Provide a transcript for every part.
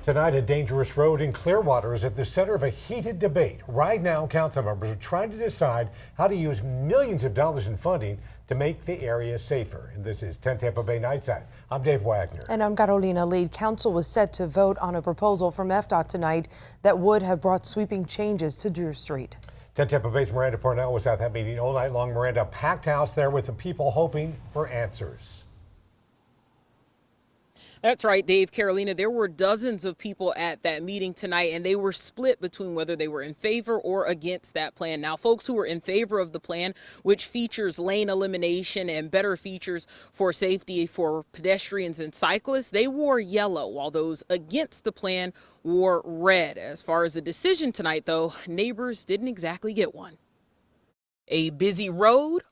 Tonight, a dangerous road in Clearwater is at the center of a heated debate. Right now, council members are trying to decide how to use millions of dollars in funding to make the area safer. And this is 10 Tampa Bay Nightside. I'm Dave Wagner. And I'm Carolina Lead. Council was set to vote on a proposal from FDOT tonight that would have brought sweeping changes to Drew Street. 10 Tampa Bay's Miranda Parnell was at that meeting all night long. Miranda, packed house there with the people hoping for answers. That's right, Dave. Carolina, there were dozens of people at that meeting tonight, and they were split between whether they were in favor or against that plan. Now, folks who were in favor of the plan, which features lane elimination and better features for safety for pedestrians and cyclists, they wore yellow, while those against the plan wore red. As far as the decision tonight, though, neighbors didn't exactly get one. A busy road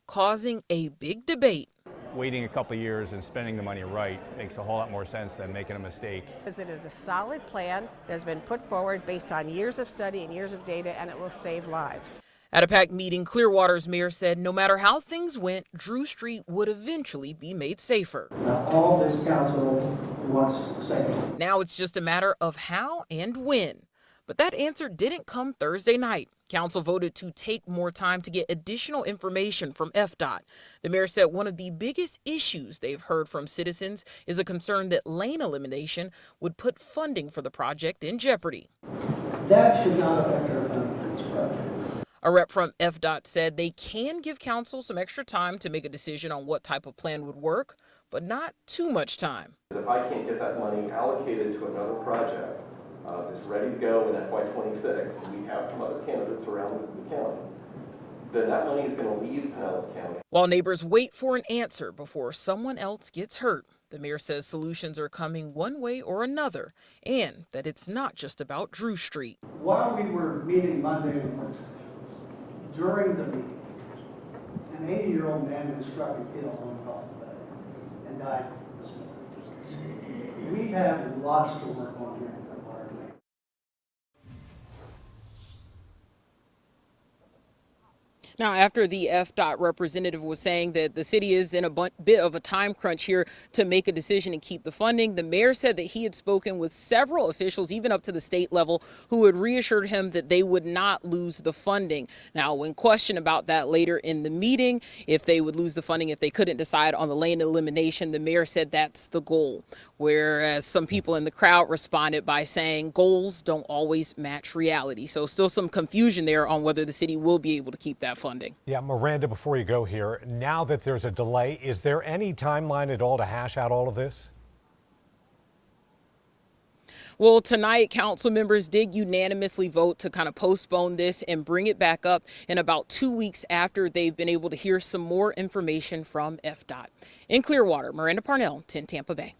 causing a big debate. Waiting a couple of years and spending the money right makes a whole lot more sense than making a mistake. It is a solid plan that has been put forward based on years of study and years of data, and it will save lives. At a packed meeting, Clearwater's mayor said no matter how things went, Drew Street would eventually be made safer. Now, all this council wants safe. Now it's just a matter of how and when. But that answer didn't come Thursday night. Council voted to take more time to get additional information from FDOT. The mayor said one of the biggest issues they've heard from citizens is a concern that lane elimination would put funding for the project in jeopardy. That should not affect our funding for this project. A rep from FDOT said they can give council some extra time to make a decision on what type of plan would work, but not too much time. If I can't get that money allocated to another project that's ready to go in FY26, and we have some other candidates around the county, then that money is going to leave Pinellas County. While neighbors wait for an answer before someone else gets hurt, the mayor says solutions are coming one way or another, and that it's not just about Drew Street. While we were meeting Monday in work session, during the meeting, an 80-year-old man was struck and killed on Colorado and died this morning. We have lots to work on here. Now, after the FDOT representative was saying that the city is in a bit of a time crunch here to make a decision and keep the funding, the mayor said that he had spoken with several officials, even up to the state level, who had reassured him that they would not lose the funding. Now, when questioned about that later in the meeting, if they would lose the funding if they couldn't decide on the lane elimination, the mayor said that's the goal. Whereas some people in the crowd responded by saying goals don't always match reality. So still some confusion there on whether the city will be able to keep that funding. Yeah, Miranda, before you go here, now that there's a delay, is there any timeline at all to hash out all of this? Well, tonight, council members did unanimously vote to kind of postpone this and bring it back up in about 2 weeks after they've been able to hear some more information from FDOT. In Clearwater, Miranda Parnell, 10 Tampa Bay.